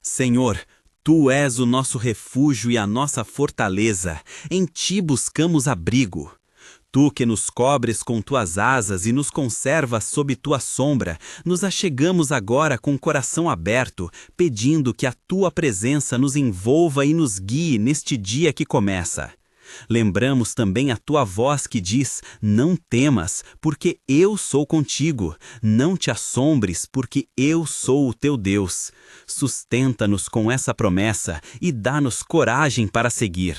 Senhor, Tu és o nosso refúgio e a nossa fortaleza, em Ti buscamos abrigo. Tu que nos cobres com Tuas asas e nos conservas sob Tua sombra, nos achegamos agora com o coração aberto, pedindo que a Tua presença nos envolva e nos guie neste dia que começa. Lembramos também a Tua voz que diz: não temas, porque eu sou contigo. Não te assombres, porque eu sou o teu Deus. Sustenta-nos com essa promessa e dá-nos coragem para seguir.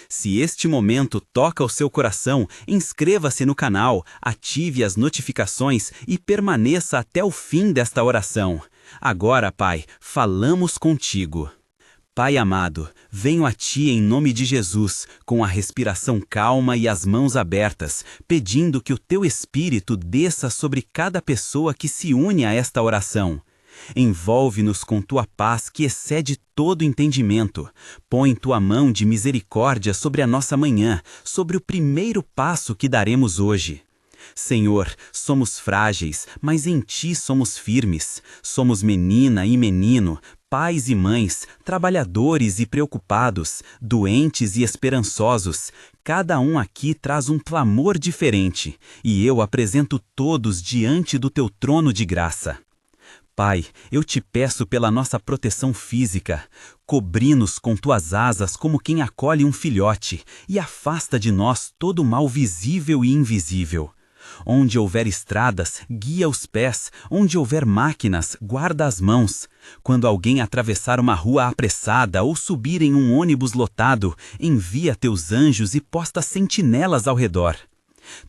Se este momento toca o seu coração, inscreva-se no canal, ative as notificações e permaneça até o fim desta oração. Agora, Pai, falamos contigo. Pai amado, venho a Ti em nome de Jesus, com a respiração calma e as mãos abertas, pedindo que o Teu Espírito desça sobre cada pessoa que se une a esta oração. Envolve-nos com Tua paz que excede todo entendimento. Põe Tua mão de misericórdia sobre a nossa manhã, sobre o primeiro passo que daremos hoje. Senhor, somos frágeis, mas em Ti somos firmes. Somos menina e menino, pais e mães, trabalhadores e preocupados, doentes e esperançosos. Cada um aqui traz um clamor diferente, e eu apresento todos diante do Teu trono de graça. Pai, eu te peço pela nossa proteção física. Cobri-nos com Tuas asas como quem acolhe um filhote, e afasta de nós todo o mal visível e invisível. Onde houver estradas, guia os pés. Onde houver máquinas, guarda as mãos. Quando alguém atravessar uma rua apressada ou subir em um ônibus lotado, envia Teus anjos e posta sentinelas ao redor.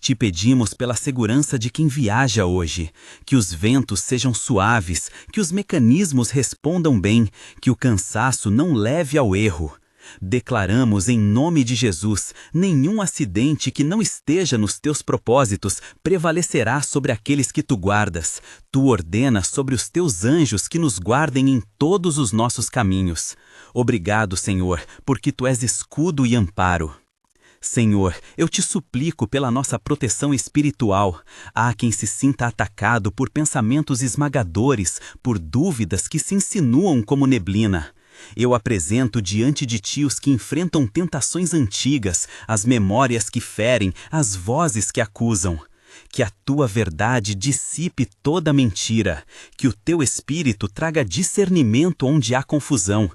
Te pedimos pela segurança de quem viaja hoje, que os ventos sejam suaves, que os mecanismos respondam bem, que o cansaço não leve ao erro. Declaramos em nome de Jesus, nenhum acidente que não esteja nos Teus propósitos prevalecerá sobre aqueles que Tu guardas. Tu ordenas sobre os Teus anjos que nos guardem em todos os nossos caminhos. Obrigado, Senhor, porque Tu és escudo e amparo. Senhor, eu te suplico pela nossa proteção espiritual. Há quem se sinta atacado por pensamentos esmagadores, por dúvidas que se insinuam como neblina. Eu apresento diante de Ti os que enfrentam tentações antigas, as memórias que ferem, as vozes que acusam. Que a Tua verdade dissipe toda mentira, que o Teu Espírito traga discernimento onde há confusão.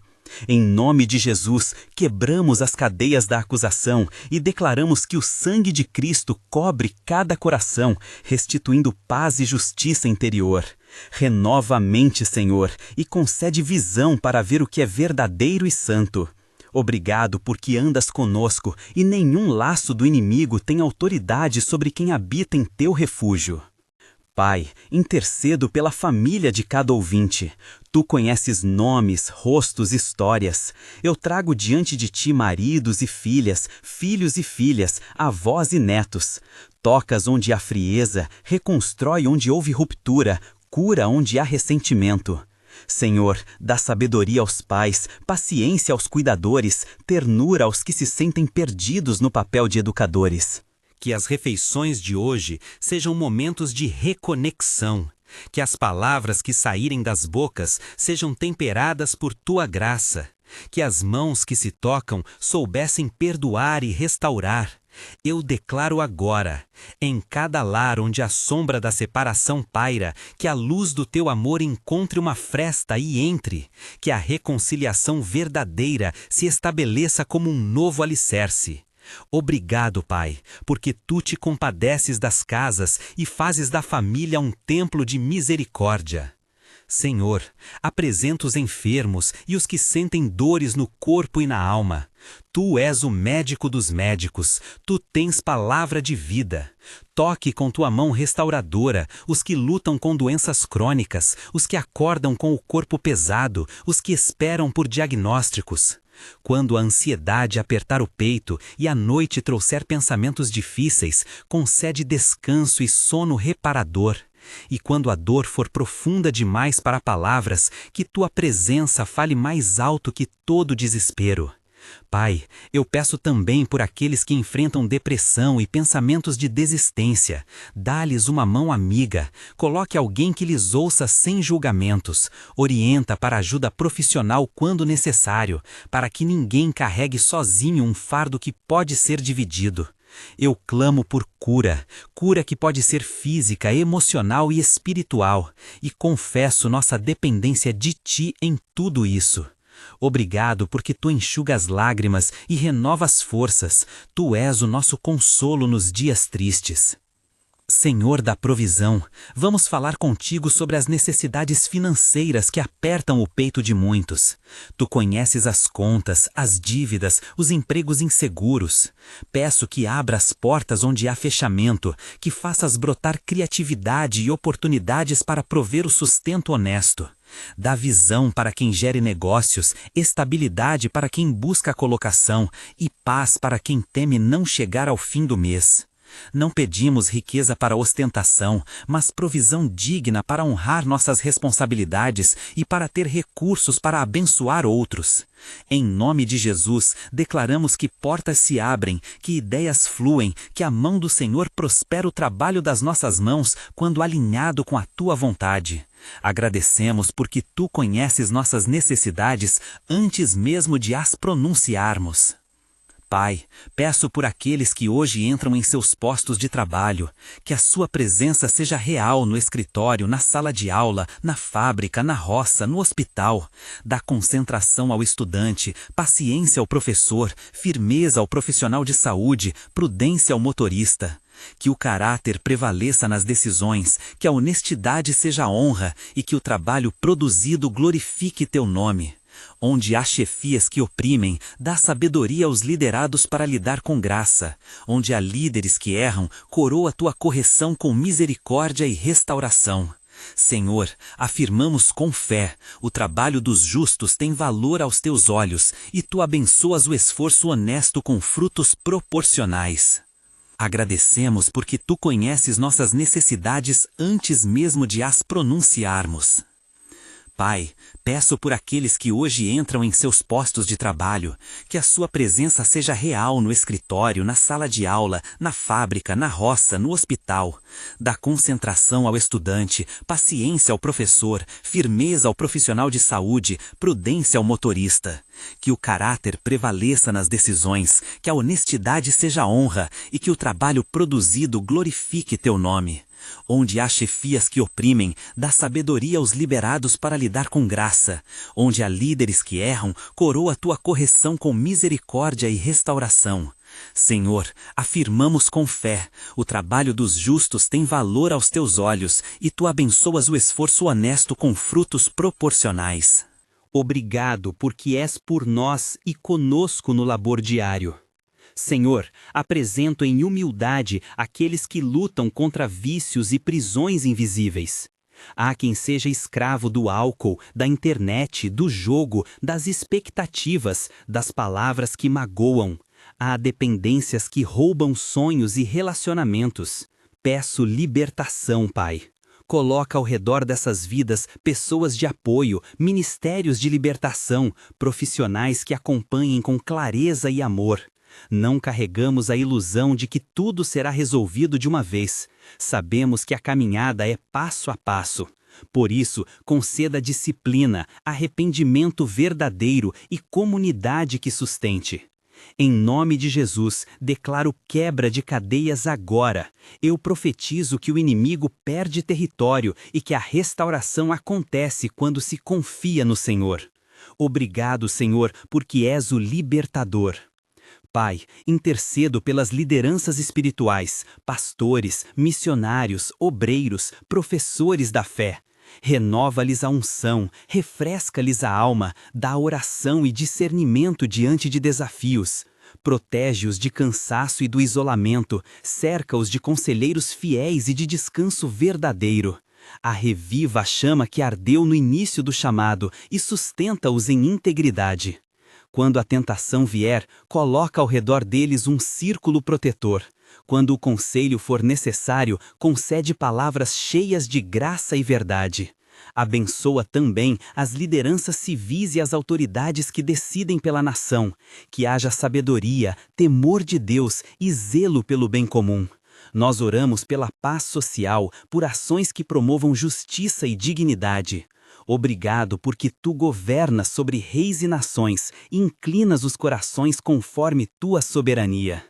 Em nome de Jesus, quebramos as cadeias da acusação e declaramos que o sangue de Cristo cobre cada coração, restituindo paz e justiça interior. Renova a mente, Senhor, e concede visão para ver o que é verdadeiro e santo. Obrigado porque andas conosco e nenhum laço do inimigo tem autoridade sobre quem habita em Teu refúgio. Pai, intercedo pela família de cada ouvinte. Tu conheces nomes, rostos, histórias. Eu trago diante de Ti maridos e filhas, filhos e filhas, avós e netos. Tocas onde há frieza, reconstrói onde houve ruptura, cura onde há ressentimento. Senhor, dá sabedoria aos pais, paciência aos cuidadores, ternura aos que se sentem perdidos no papel de educadores. Que as refeições de hoje sejam momentos de reconexão. Que as palavras que saírem das bocas sejam temperadas por Tua graça. Que as mãos que se tocam soubessem perdoar e restaurar. Eu declaro agora, em cada lar onde a sombra da separação paira, que a luz do Teu amor encontre uma fresta e entre. Que a reconciliação verdadeira se estabeleça como um novo alicerce. Obrigado, Pai, porque Tu te compadeces das casas e fazes da família um templo de misericórdia. Senhor, apresenta os enfermos e os que sentem dores no corpo e na alma. Tu és o médico dos médicos, Tu tens palavra de vida. Toque com Tua mão restauradora os que lutam com doenças crônicas, os que acordam com o corpo pesado, os que esperam por diagnósticos. Quando a ansiedade apertar o peito e a noite trouxer pensamentos difíceis, concede descanso e sono reparador. E quando a dor for profunda demais para palavras, que Tua presença fale mais alto que todo desespero. Pai, eu peço também por aqueles que enfrentam depressão e pensamentos de desistência. Dá-lhes uma mão amiga, coloque alguém que lhes ouça sem julgamentos, orienta para ajuda profissional quando necessário, para que ninguém carregue sozinho um fardo que pode ser dividido. Eu clamo por cura, cura que pode ser física, emocional e espiritual, e confesso nossa dependência de Ti em tudo isso. Obrigado porque Tu enxugas lágrimas e renovas forças, Tu és o nosso consolo nos dias tristes. Senhor da provisão, vamos falar contigo sobre as necessidades financeiras que apertam o peito de muitos. Tu conheces as contas, as dívidas, os empregos inseguros. Peço que abra as portas onde há fechamento, que faças brotar criatividade e oportunidades para prover o sustento honesto. Dá visão para quem gere negócios, estabilidade para quem busca a colocação e paz para quem teme não chegar ao fim do mês. Não pedimos riqueza para ostentação, mas provisão digna para honrar nossas responsabilidades e para ter recursos para abençoar outros. Em nome de Jesus, declaramos que portas se abrem, que ideias fluem, que a mão do Senhor prospera o trabalho das nossas mãos quando alinhado com a Tua vontade. Agradecemos porque Tu conheces nossas necessidades antes mesmo de as pronunciarmos. Pai, peço por aqueles que hoje entram em seus postos de trabalho, que a sua presença seja real no escritório, na sala de aula, na fábrica, na roça, no hospital. Dá concentração ao estudante, paciência ao professor, firmeza ao profissional de saúde, prudência ao motorista. Que o caráter prevaleça nas decisões, que a honestidade seja honra e que o trabalho produzido glorifique Teu nome. Onde há chefias que oprimem, dá sabedoria aos liderados para lidar com graça. Onde há líderes que erram, coroa Tua correção com misericórdia e restauração. Senhor, afirmamos com fé, o trabalho dos justos tem valor aos Teus olhos, e Tu abençoas o esforço honesto com frutos proporcionais. Agradecemos porque Tu conheces nossas necessidades antes mesmo de as pronunciarmos. Pai, peço por aqueles que hoje entram em seus postos de trabalho, que a sua presença seja real no escritório, na sala de aula, na fábrica, na roça, no hospital. Dá concentração ao estudante, paciência ao professor, firmeza ao profissional de saúde, prudência ao motorista. Que o caráter prevaleça nas decisões, que a honestidade seja honra e que o trabalho produzido glorifique Teu nome. Onde há chefias que oprimem, dá sabedoria aos liberados para lidar com graça. Onde há líderes que erram, coroa Tua correção com misericórdia e restauração. Senhor, afirmamos com fé, o trabalho dos justos tem valor aos Teus olhos, e Tu abençoas o esforço honesto com frutos proporcionais. Obrigado porque és por nós e conosco no labor diário. Senhor, apresento em humildade aqueles que lutam contra vícios e prisões invisíveis. Há quem seja escravo do álcool, da internet, do jogo, das expectativas, das palavras que magoam. Há dependências que roubam sonhos e relacionamentos. Peço libertação, Pai. Coloca ao redor dessas vidas pessoas de apoio, ministérios de libertação, profissionais que acompanhem com clareza e amor. Não carregamos a ilusão de que tudo será resolvido de uma vez. Sabemos que a caminhada é passo a passo. Por isso, conceda disciplina, arrependimento verdadeiro e comunidade que sustente. Em nome de Jesus, declaro quebra de cadeias agora. Eu profetizo que o inimigo perde território e que a restauração acontece quando se confia no Senhor. Obrigado, Senhor, porque és o libertador. Pai, intercedo pelas lideranças espirituais, pastores, missionários, obreiros, professores da fé. Renova-lhes a unção, refresca-lhes a alma, dá oração e discernimento diante de desafios. Protege-os de cansaço e do isolamento, cerca-os de conselheiros fiéis e de descanso verdadeiro. Reviva a chama que ardeu no início do chamado e sustenta-os em integridade. Quando a tentação vier, coloca ao redor deles um círculo protetor. Quando o conselho for necessário, concede palavras cheias de graça e verdade. Abençoa também as lideranças civis e as autoridades que decidem pela nação, que haja sabedoria, temor de Deus e zelo pelo bem comum. Nós oramos pela paz social, por ações que promovam justiça e dignidade. Obrigado porque tu governas sobre reis e nações e inclinas os corações conforme tua soberania.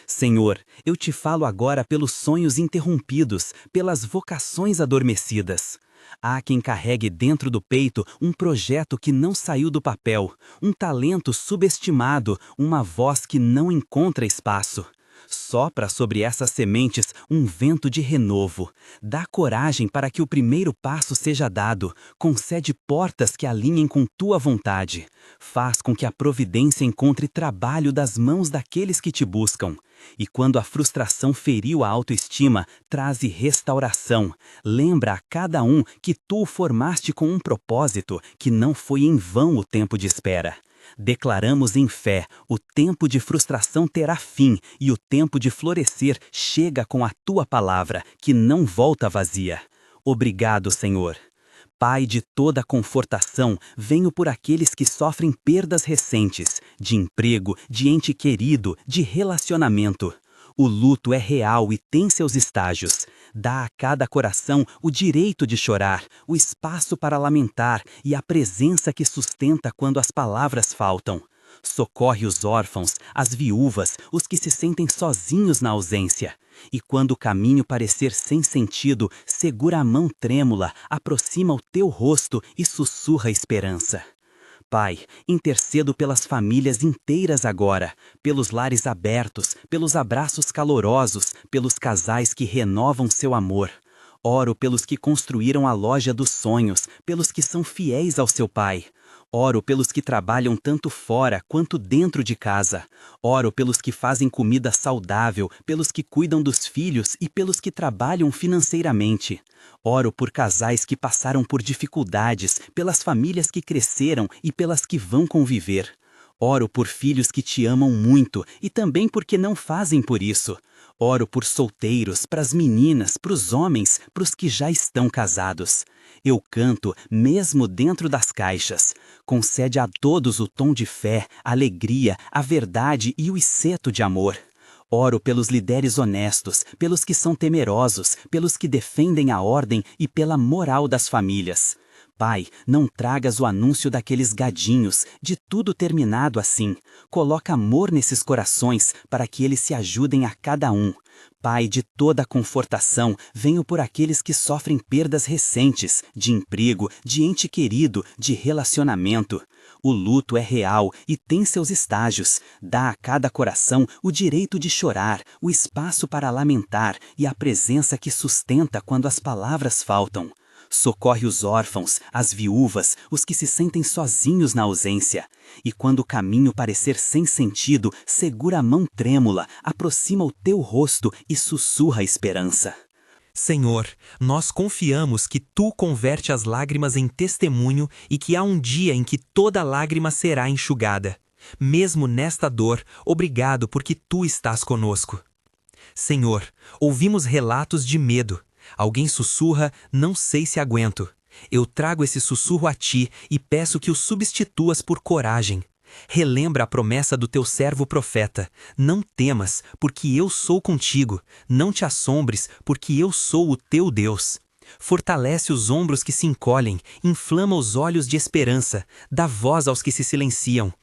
Senhor, eu te falo agora pelos sonhos interrompidos, pelas vocações adormecidas. Há quem carregue dentro do peito um projeto que não saiu do papel, um talento subestimado, uma voz que não encontra espaço. Sopra sobre essas sementes um vento de renovo. Dá coragem para que o primeiro passo seja dado. Concede portas que alinhem com tua vontade. Faz com que a providência encontre trabalho das mãos daqueles que te buscam. E quando a frustração feriu a autoestima, traze restauração. Lembra a cada um que tu o formaste com um propósito, que não foi em vão o tempo de espera. Declaramos em fé, o tempo de frustração terá fim e o tempo de florescer chega com a tua palavra, que não volta vazia. Obrigado, Senhor. Pai de toda confortação, venho por aqueles que sofrem perdas recentes, de emprego, de ente querido, de relacionamento. O luto é real e tem seus estágios. Dá a cada coração o direito de chorar, o espaço para lamentar e a presença que sustenta quando as palavras faltam. Socorre os órfãos, as viúvas, os que se sentem sozinhos na ausência. E quando o caminho parecer sem sentido, segura a mão trêmula, aproxima o teu rosto e sussurra esperança. Pai, intercedo pelas famílias inteiras agora, pelos lares abertos, pelos abraços calorosos, pelos casais que renovam seu amor. Oro pelos que construíram a loja dos sonhos, pelos que são fiéis ao seu pai. Oro pelos que trabalham tanto fora quanto dentro de casa. Oro pelos que fazem comida saudável, pelos que cuidam dos filhos e pelos que trabalham financeiramente. Oro por casais que passaram por dificuldades, pelas famílias que cresceram e pelas que vão conviver. Oro por filhos que te amam muito e também porque não fazem por isso. Oro por solteiros, pras meninas, pros homens, pros que já estão casados. Eu canto mesmo dentro das caixas. Concede a todos o tom de fé, a alegria, a verdade e o iceto de amor. Oro pelos líderes honestos, pelos que são temerosos, pelos que defendem a ordem e pela moral das famílias. Pai, não tragas o anúncio daqueles gadinhos, de tudo terminado assim. Coloca amor nesses corações para que eles se ajudem a cada um. Pai de toda confortação, venho por aqueles que sofrem perdas recentes, de emprego, de ente querido, de relacionamento. O luto é real e tem seus estágios. Dá a cada coração o direito de chorar, o espaço para lamentar e a presença que sustenta quando as palavras faltam. Socorre os órfãos, as viúvas, os que se sentem sozinhos na ausência. E quando o caminho parecer sem sentido, segura a mão trêmula, aproxima o teu rosto e sussurra a esperança. Senhor, nós confiamos que Tu converte as lágrimas em testemunho e que há um dia em que toda lágrima será enxugada. Mesmo nesta dor, obrigado porque Tu estás conosco. Senhor, ouvimos relatos de medo. Alguém sussurra, não sei se aguento. Eu trago esse sussurro a Ti e peço que o substituas por coragem. Relembra a promessa do teu servo profeta. Não temas, porque eu sou contigo. Não te assombres, porque eu sou o teu Deus. Fortalece os ombros que se encolhem, inflama os olhos de esperança, dá voz aos que se silenciam.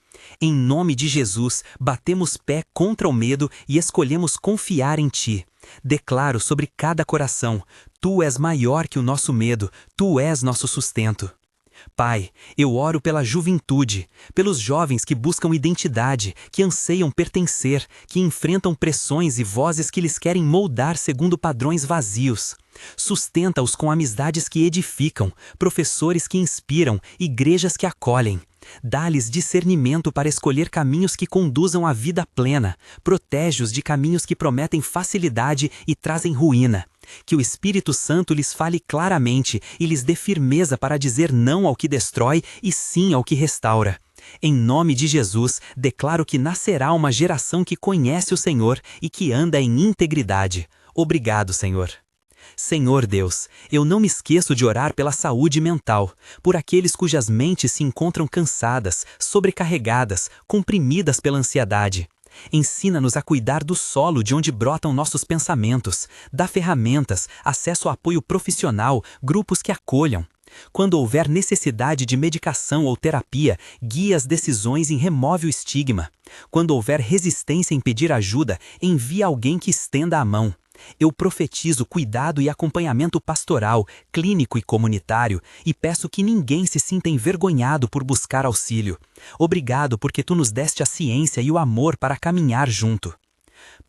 Em nome de Jesus, batemos pé contra o medo e escolhemos confiar em Ti. Declaro sobre cada coração, Tu és maior que o nosso medo, Tu és nosso sustento. Pai, eu oro pela juventude, pelos jovens que buscam identidade, que anseiam pertencer, que enfrentam pressões e vozes que lhes querem moldar segundo padrões vazios. Sustenta-os com amizades que edificam, professores que inspiram, igrejas que acolhem. Dá-lhes discernimento para escolher caminhos que conduzam à vida plena. Protege-os de caminhos que prometem facilidade e trazem ruína. Que o Espírito Santo lhes fale claramente e lhes dê firmeza para dizer não ao que destrói e sim ao que restaura. Em nome de Jesus, declaro que nascerá uma geração que conhece o Senhor e que anda em integridade. Obrigado, Senhor. Senhor Deus, eu não me esqueço de orar pela saúde mental, por aqueles cujas mentes se encontram cansadas, sobrecarregadas, comprimidas pela ansiedade. Ensina-nos a cuidar do solo de onde brotam nossos pensamentos, dá ferramentas, acesso a apoio profissional, grupos que acolham. Quando houver necessidade de medicação ou terapia, guia as decisões e remove o estigma. Quando houver resistência em pedir ajuda, envia alguém que estenda a mão. Eu profetizo cuidado e acompanhamento pastoral, clínico e comunitário, e peço que ninguém se sinta envergonhado por buscar auxílio. Obrigado porque tu nos deste a ciência e o amor para caminhar junto.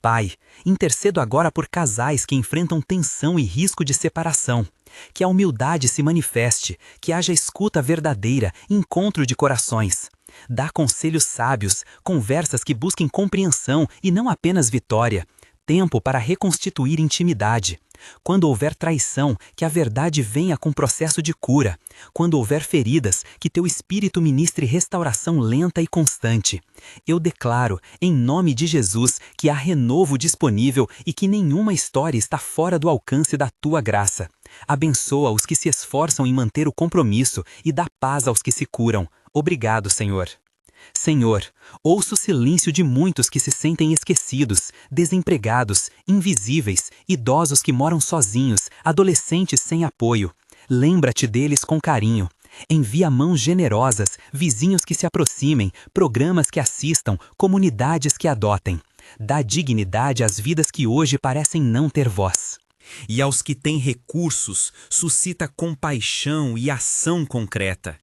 Pai, intercedo agora por casais que enfrentam tensão e risco de separação. Que a humildade se manifeste, que haja escuta verdadeira, encontro de corações. Dá conselhos sábios, conversas que busquem compreensão e não apenas vitória. Tempo para reconstituir intimidade. Quando houver traição, que a verdade venha com processo de cura. Quando houver feridas, que teu Espírito ministre restauração lenta e constante. Eu declaro, em nome de Jesus, que há renovo disponível e que nenhuma história está fora do alcance da tua graça. Abençoa os que se esforçam em manter o compromisso e dá paz aos que se curam. Obrigado, Senhor. Senhor, ouço o silêncio de muitos que se sentem esquecidos, desempregados, invisíveis, idosos que moram sozinhos, adolescentes sem apoio. Lembra-te deles com carinho. Envia mãos generosas, vizinhos que se aproximem, programas que assistam, comunidades que adotem. Dá dignidade às vidas que hoje parecem não ter voz. E aos que têm recursos, suscita compaixão e ação concreta.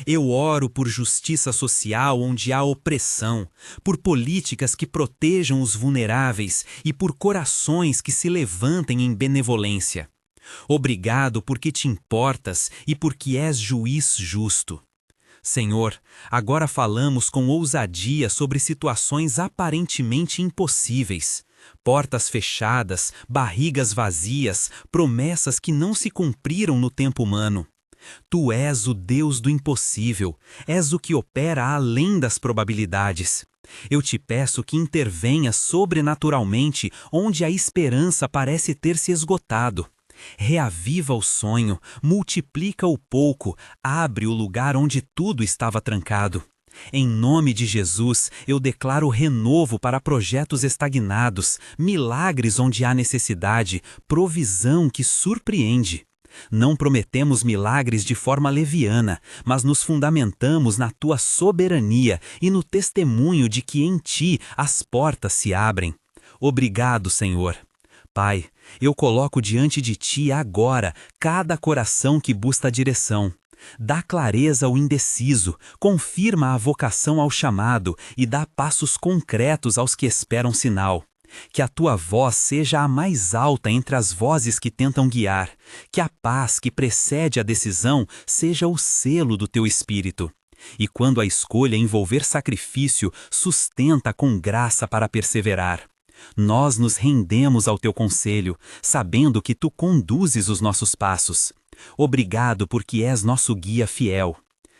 Eu oro por justiça social onde há opressão, por políticas que protejam os vulneráveis e por corações que se levantem em benevolência. Obrigado porque te importas e porque és juiz justo. Senhor, agora falamos com ousadia sobre situações aparentemente impossíveis. Portas fechadas, barrigas vazias, promessas que não se cumpriram no tempo humano. Tu és o Deus do impossível, és o que opera além das probabilidades. Eu te peço que intervenha sobrenaturalmente onde a esperança parece ter se esgotado. Reaviva o sonho, multiplica o pouco, abre o lugar onde tudo estava trancado. Em nome de Jesus, eu declaro renovo para projetos estagnados, milagres onde há necessidade, provisão que surpreende. Não prometemos milagres de forma leviana, mas nos fundamentamos na tua soberania e no testemunho de que em ti as portas se abrem. Obrigado, Senhor. Pai, eu coloco diante de ti agora cada coração que busca a direção. Dá clareza ao indeciso, confirma a vocação ao chamado e dá passos concretos aos que esperam sinal. Que a tua voz seja a mais alta entre as vozes que tentam guiar. Que a paz que precede a decisão seja o selo do teu espírito. E quando a escolha envolver sacrifício, sustenta com graça para perseverar. Nós nos rendemos ao teu conselho, sabendo que tu conduzes os nossos passos. Obrigado porque és nosso guia fiel.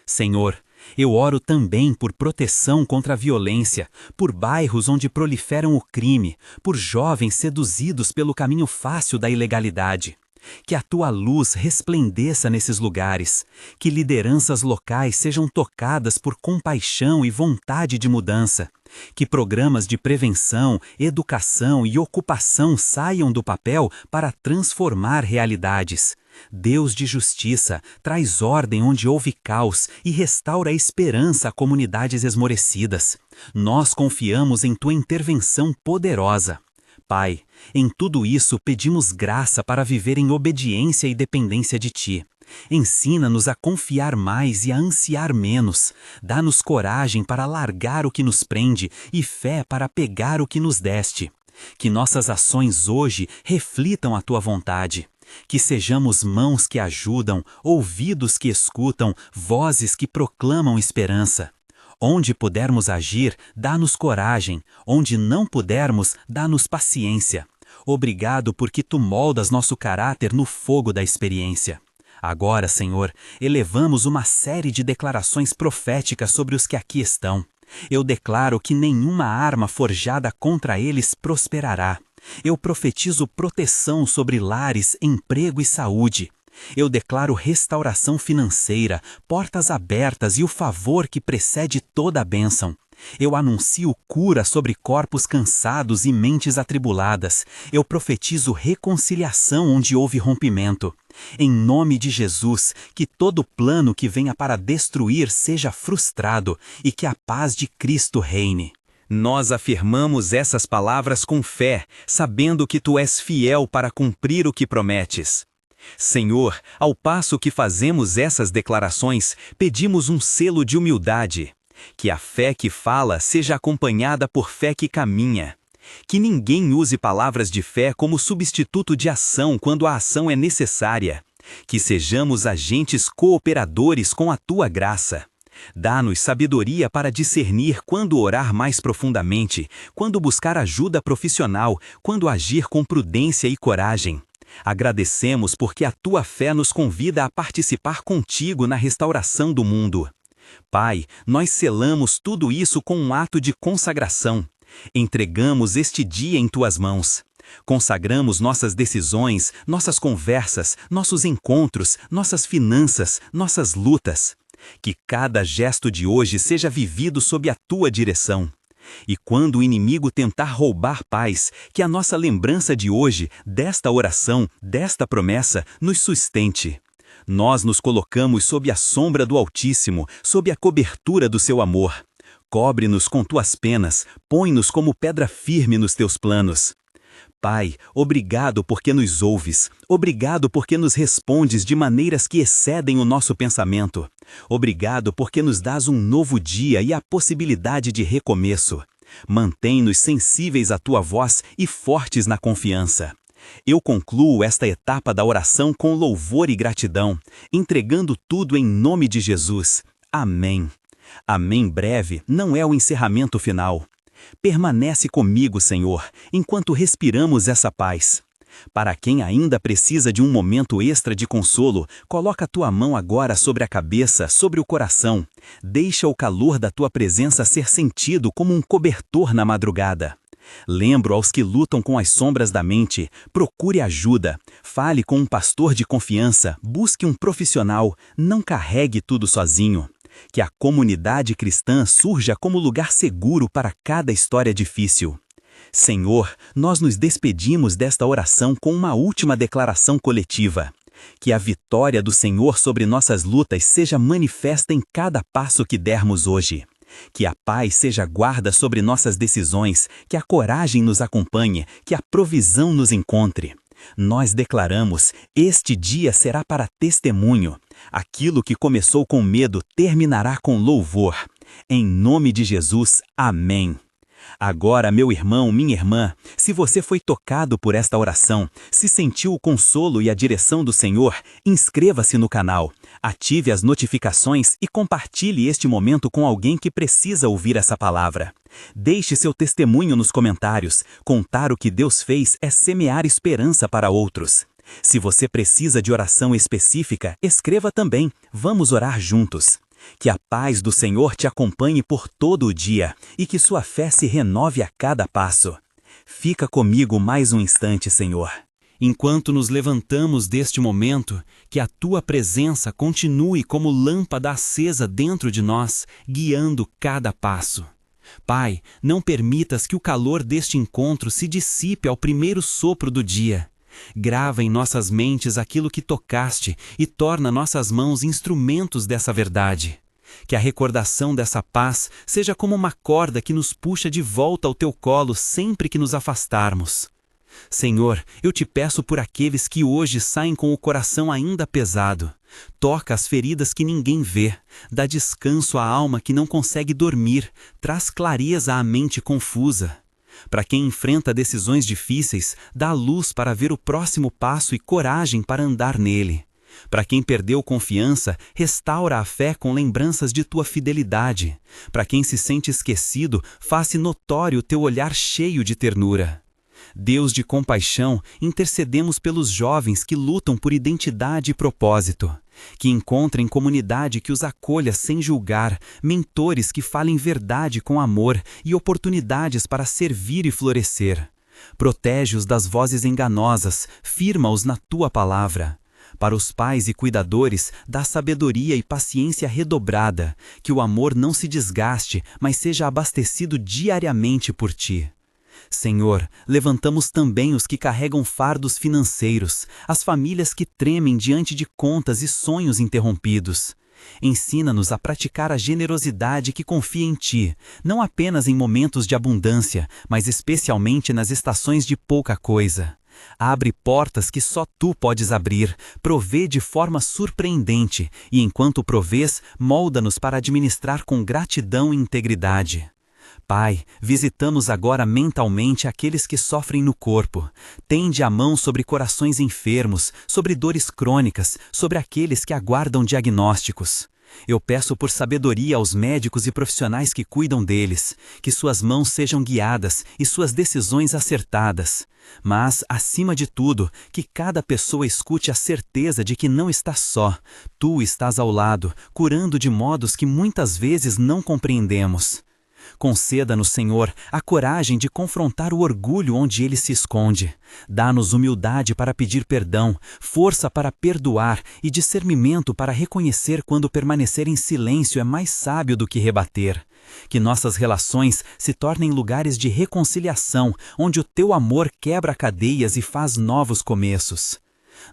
Senhor, eu oro também por proteção contra a violência, por bairros onde proliferam o crime, por jovens seduzidos pelo caminho fácil da ilegalidade. Que a tua luz resplandeça nesses lugares, que lideranças locais sejam tocadas por compaixão e vontade de mudança, que programas de prevenção, educação e ocupação saiam do papel para transformar realidades. Deus de justiça, traz ordem onde houve caos e restaura a esperança a comunidades esmorecidas. Nós confiamos em tua intervenção poderosa. Pai, em tudo isso pedimos graça para viver em obediência e dependência de ti. Ensina-nos a confiar mais e a ansiar menos. Dá-nos coragem para largar o que nos prende e fé para pegar o que nos deste. Que nossas ações hoje reflitam a tua vontade. Que sejamos mãos que ajudam, ouvidos que escutam, vozes que proclamam esperança. Onde pudermos agir, dá-nos coragem. Onde não pudermos, dá-nos paciência. Obrigado porque tu moldas nosso caráter no fogo da experiência. Agora, Senhor, elevamos uma série de declarações proféticas sobre os que aqui estão. Eu declaro que nenhuma arma forjada contra eles prosperará. Eu profetizo proteção sobre lares, emprego e saúde. Eu declaro restauração financeira, portas abertas e o favor que precede toda a bênção. Eu anuncio cura sobre corpos cansados e mentes atribuladas. Eu profetizo reconciliação onde houve rompimento. Em nome de Jesus, que todo plano que venha para destruir seja frustrado e que a paz de Cristo reine. Nós afirmamos essas palavras com fé, sabendo que Tu és fiel para cumprir o que prometes. Senhor, ao passo que fazemos essas declarações, pedimos um selo de humildade. Que a fé que fala seja acompanhada por fé que caminha. Que ninguém use palavras de fé como substituto de ação quando a ação é necessária. Que sejamos agentes cooperadores com a Tua graça. Dá-nos sabedoria para discernir quando orar mais profundamente, quando buscar ajuda profissional, quando agir com prudência e coragem. Agradecemos porque a Tua fé nos convida a participar contigo na restauração do mundo. Pai, nós selamos tudo isso com um ato de consagração. Entregamos este dia em Tuas mãos. Consagramos nossas decisões, nossas conversas, nossos encontros, nossas finanças, nossas lutas. Que cada gesto de hoje seja vivido sob a Tua direção. E quando o inimigo tentar roubar paz, que a nossa lembrança de hoje, desta oração, desta promessa, nos sustente. Nós nos colocamos sob a sombra do Altíssimo, sob a cobertura do Seu amor. Cobre-nos com Tuas penas, põe-nos como pedra firme nos Teus planos. Pai, obrigado porque nos ouves, obrigado porque nos respondes de maneiras que excedem o nosso pensamento. Obrigado porque nos dás um novo dia e a possibilidade de recomeço. Mantém-nos sensíveis à Tua voz e fortes na confiança. Eu concluo esta etapa da oração com louvor e gratidão, entregando tudo em nome de Jesus. Amém. Amém breve não é o encerramento final. Permanece comigo, Senhor, enquanto respiramos essa paz. Para quem ainda precisa de um momento extra de consolo, coloca a Tua mão agora sobre a cabeça, sobre o coração. Deixa o calor da Tua presença ser sentido como um cobertor na madrugada. Lembro aos que lutam com as sombras da mente, procure ajuda, fale com um pastor de confiança, busque um profissional, não carregue tudo sozinho. Que a comunidade cristã surja como lugar seguro para cada história difícil. Senhor, nós nos despedimos desta oração com uma última declaração coletiva. Que a vitória do Senhor sobre nossas lutas seja manifesta em cada passo que dermos hoje. Que a paz seja guarda sobre nossas decisões, que a coragem nos acompanhe, que a provisão nos encontre. Nós declaramos, este dia será para testemunho. Aquilo que começou com medo terminará com louvor. Em nome de Jesus, amém. Agora, meu irmão, minha irmã, se você foi tocado por esta oração, se sentiu o consolo e a direção do Senhor, inscreva-se no canal, ative as notificações e compartilhe este momento com alguém que precisa ouvir essa palavra. Deixe seu testemunho nos comentários. Contar o que Deus fez é semear esperança para outros. Se você precisa de oração específica, escreva também. Vamos orar juntos. Que a paz do Senhor te acompanhe por todo o dia e que sua fé se renove a cada passo. Fica comigo mais um instante, Senhor. Enquanto nos levantamos deste momento, que a Tua presença continue como lâmpada acesa dentro de nós, guiando cada passo. Pai, não permitas que o calor deste encontro se dissipe ao primeiro sopro do dia. Grava em nossas mentes aquilo que tocaste e torna nossas mãos instrumentos dessa verdade. Que a recordação dessa paz seja como uma corda que nos puxa de volta ao Teu colo sempre que nos afastarmos. Senhor, eu te peço por aqueles que hoje saem com o coração ainda pesado. Toca as feridas que ninguém vê, dá descanso à alma que não consegue dormir, traz clareza à mente confusa. Para quem enfrenta decisões difíceis, dá luz para ver o próximo passo e coragem para andar nele. Para quem perdeu confiança, restaura a fé com lembranças de Tua fidelidade. Para quem se sente esquecido, faça notório o Teu olhar cheio de ternura. Deus de compaixão, intercedemos pelos jovens que lutam por identidade e propósito. Que encontrem comunidade que os acolha sem julgar, mentores que falem verdade com amor e oportunidades para servir e florescer. Protege-os das vozes enganosas, firma-os na tua palavra. Para os pais e cuidadores, dá sabedoria e paciência redobrada, que o amor não se desgaste, mas seja abastecido diariamente por ti. Senhor, levantamos também os que carregam fardos financeiros, as famílias que tremem diante de contas e sonhos interrompidos. Ensina-nos a praticar a generosidade que confia em Ti, não apenas em momentos de abundância, mas especialmente nas estações de pouca coisa. Abre portas que só Tu podes abrir, provê de forma surpreendente, e enquanto provês, molda-nos para administrar com gratidão e integridade. Pai, visitamos agora mentalmente aqueles que sofrem no corpo. Tende a mão sobre corações enfermos, sobre dores crônicas, sobre aqueles que aguardam diagnósticos. Eu peço por sabedoria aos médicos e profissionais que cuidam deles, que suas mãos sejam guiadas e suas decisões acertadas. Mas, acima de tudo, que cada pessoa escute a certeza de que não está só. Tu estás ao lado, curando de modos que muitas vezes não compreendemos. Conceda-nos, Senhor, a coragem de confrontar o orgulho onde ele se esconde. Dá-nos humildade para pedir perdão, força para perdoar e discernimento para reconhecer quando permanecer em silêncio é mais sábio do que rebater. Que nossas relações se tornem lugares de reconciliação, onde o teu amor quebra cadeias e faz novos começos.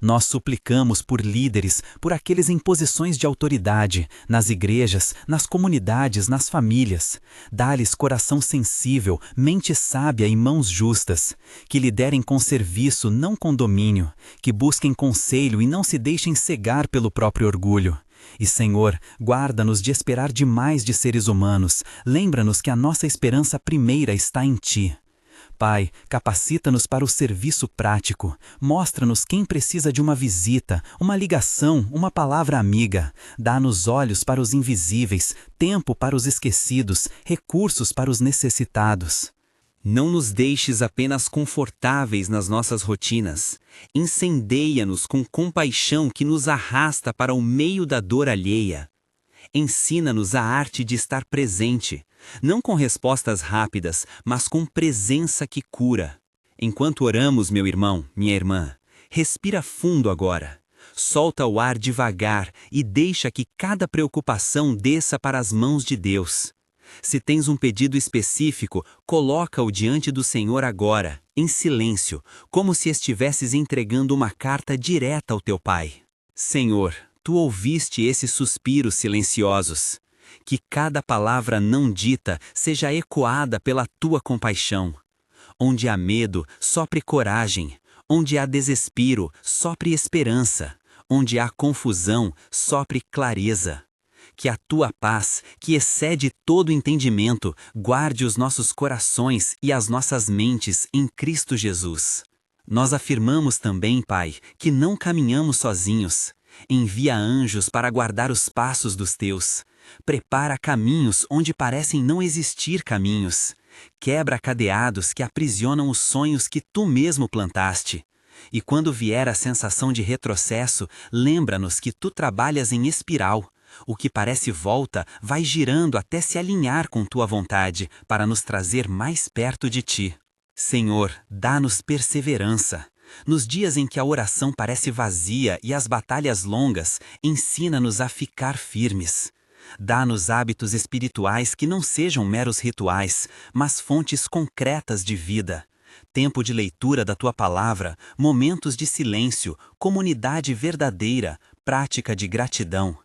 Nós suplicamos por líderes, por aqueles em posições de autoridade, nas igrejas, nas comunidades, nas famílias. Dá-lhes coração sensível, mente sábia e mãos justas. Que liderem com serviço, não com domínio. Que busquem conselho e não se deixem cegar pelo próprio orgulho. E, Senhor, guarda-nos de esperar demais de seres humanos. Lembra-nos que a nossa esperança primeira está em Ti. Pai, capacita-nos para o serviço prático. Mostra-nos quem precisa de uma visita, uma ligação, uma palavra amiga. Dá-nos olhos para os invisíveis, tempo para os esquecidos, recursos para os necessitados. Não nos deixes apenas confortáveis nas nossas rotinas. Incendeia-nos com compaixão que nos arrasta para o meio da dor alheia. Ensina-nos a arte de estar presente, não com respostas rápidas, mas com presença que cura. Enquanto oramos, meu irmão, minha irmã, respira fundo agora. Solta o ar devagar e deixa que cada preocupação desça para as mãos de Deus. Se tens um pedido específico, coloca-o diante do Senhor agora, em silêncio, como se estivesses entregando uma carta direta ao teu Pai. Senhor, Tu ouviste esses suspiros silenciosos. Que cada palavra não dita seja ecoada pela Tua compaixão. Onde há medo, sopre coragem. Onde há desespero, sopre esperança. Onde há confusão, sopre clareza. Que a Tua paz, que excede todo entendimento, guarde os nossos corações e as nossas mentes em Cristo Jesus. Nós afirmamos também, Pai, que não caminhamos sozinhos. Envia anjos para guardar os passos dos Teus. Prepara caminhos onde parecem não existir caminhos. Quebra cadeados que aprisionam os sonhos que Tu mesmo plantaste. E quando vier a sensação de retrocesso, lembra-nos que Tu trabalhas em espiral. O que parece volta vai girando até se alinhar com Tua vontade, para nos trazer mais perto de Ti. Senhor, dá-nos perseverança. Nos dias em que a oração parece vazia e as batalhas longas, ensina-nos a ficar firmes. Dá-nos hábitos espirituais que não sejam meros rituais, mas fontes concretas de vida. Tempo de leitura da Tua palavra, momentos de silêncio, comunidade verdadeira, prática de gratidão.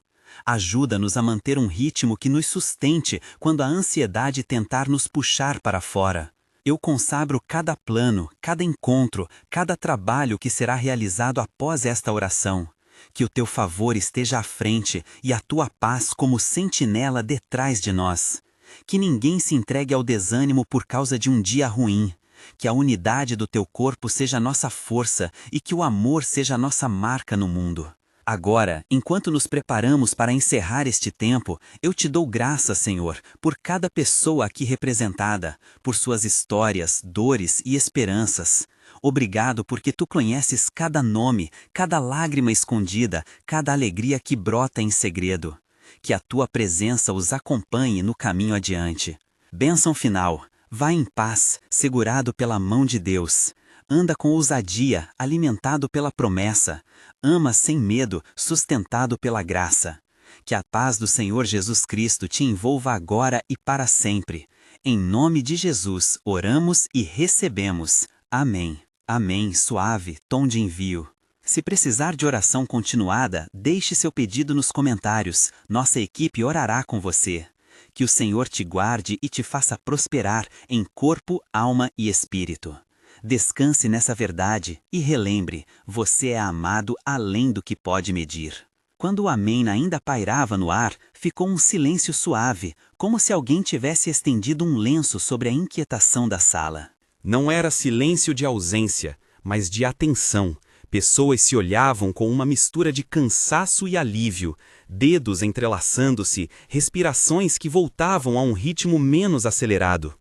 Ajuda-nos a manter um ritmo que nos sustente quando a ansiedade tentar nos puxar para fora. Eu consagro cada plano, cada encontro, cada trabalho que será realizado após esta oração. Que o Teu favor esteja à frente e a Tua paz como sentinela detrás de nós. Que ninguém se entregue ao desânimo por causa de um dia ruim. Que a unidade do Teu corpo seja nossa força e que o amor seja nossa marca no mundo. Agora, enquanto nos preparamos para encerrar este tempo, eu te dou graças, Senhor, por cada pessoa aqui representada, por suas histórias, dores e esperanças. Obrigado porque tu conheces cada nome, cada lágrima escondida, cada alegria que brota em segredo. Que a tua presença os acompanhe no caminho adiante. Bênção final. Vá em paz, segurado pela mão de Deus. Anda com ousadia, alimentado pela promessa. Ama sem medo, sustentado pela graça. Que a paz do Senhor Jesus Cristo te envolva agora e para sempre. Em nome de Jesus, oramos e recebemos. Amém. Amém. Suave, tom de envio. Se precisar de oração continuada, deixe seu pedido nos comentários. Nossa equipe orará com você. Que o Senhor te guarde e te faça prosperar em corpo, alma e espírito. Descanse nessa verdade e relembre, você é amado além do que pode medir. Quando o amém ainda pairava no ar, ficou um silêncio suave, como se alguém tivesse estendido um lenço sobre a inquietação da sala. Não era silêncio de ausência, mas de atenção. Pessoas se olhavam com uma mistura de cansaço e alívio, dedos entrelaçando-se, respirações que voltavam a um ritmo menos acelerado.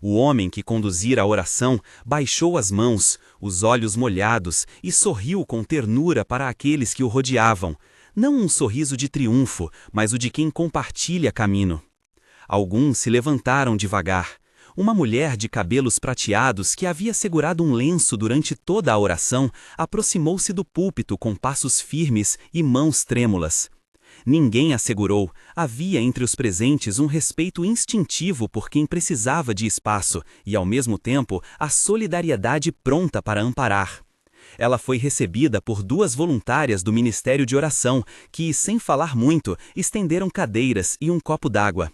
O homem que conduzira a oração baixou as mãos, os olhos molhados, e sorriu com ternura para aqueles que o rodeavam. Não um sorriso de triunfo, mas o de quem compartilha caminho. Alguns se levantaram devagar. Uma mulher de cabelos prateados que havia segurado um lenço durante toda a oração aproximou-se do púlpito com passos firmes e mãos trêmulas. Ninguém a segurou, havia entre os presentes um respeito instintivo por quem precisava de espaço e, ao mesmo tempo, a solidariedade pronta para amparar. Ela foi recebida por 2 voluntárias do Ministério de Oração que, sem falar muito, estenderam cadeiras e um copo d'água.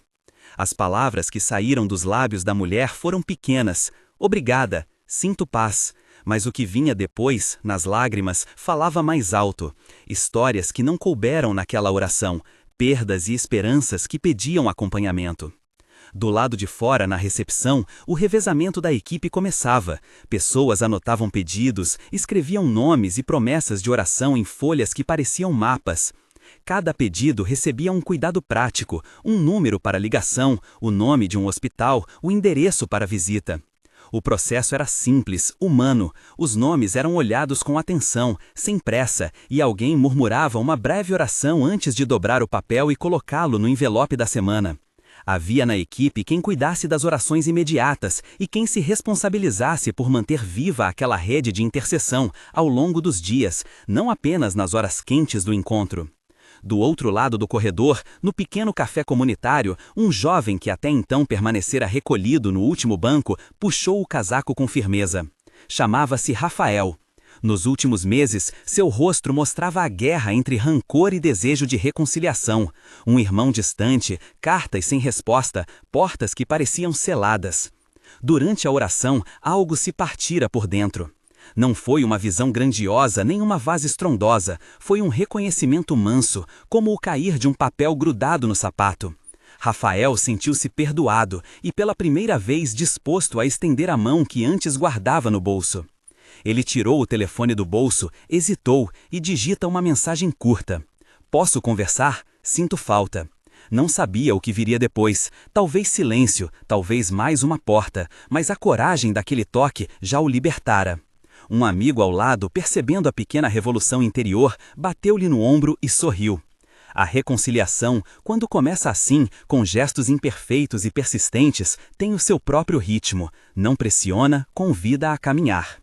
As palavras que saíram dos lábios da mulher foram pequenas. Obrigada, sinto paz. Mas o que vinha depois, nas lágrimas, falava mais alto. Histórias que não couberam naquela oração, perdas e esperanças que pediam acompanhamento. Do lado de fora, na recepção, o revezamento da equipe começava. Pessoas anotavam pedidos, escreviam nomes e promessas de oração em folhas que pareciam mapas. Cada pedido recebia um cuidado prático, um número para ligação, o nome de um hospital, o endereço para visita. O processo era simples, humano. Os nomes eram olhados com atenção, sem pressa, e alguém murmurava uma breve oração antes de dobrar o papel e colocá-lo no envelope da semana. Havia na equipe quem cuidasse das orações imediatas e quem se responsabilizasse por manter viva aquela rede de intercessão ao longo dos dias, não apenas nas horas quentes do encontro. Do outro lado do corredor, no pequeno café comunitário, um jovem que até então permanecera recolhido no último banco puxou o casaco com firmeza. Chamava-se Rafael. Nos últimos meses, seu rosto mostrava a guerra entre rancor e desejo de reconciliação. Um irmão distante, cartas sem resposta, portas que pareciam seladas. Durante a oração, algo se partira por dentro. Não foi uma visão grandiosa nem uma voz estrondosa, foi um reconhecimento manso, como o cair de um papel grudado no sapato. Rafael sentiu-se perdoado e pela primeira vez disposto a estender a mão que antes guardava no bolso. Ele tirou o telefone do bolso, hesitou e digita uma mensagem curta. Posso conversar? Sinto falta. Não sabia o que viria depois, talvez silêncio, talvez mais uma porta, mas a coragem daquele toque já o libertara. Um amigo ao lado, percebendo a pequena revolução interior, bateu-lhe no ombro e sorriu. A reconciliação, quando começa assim, com gestos imperfeitos e persistentes, tem o seu próprio ritmo, não pressiona, convida a caminhar.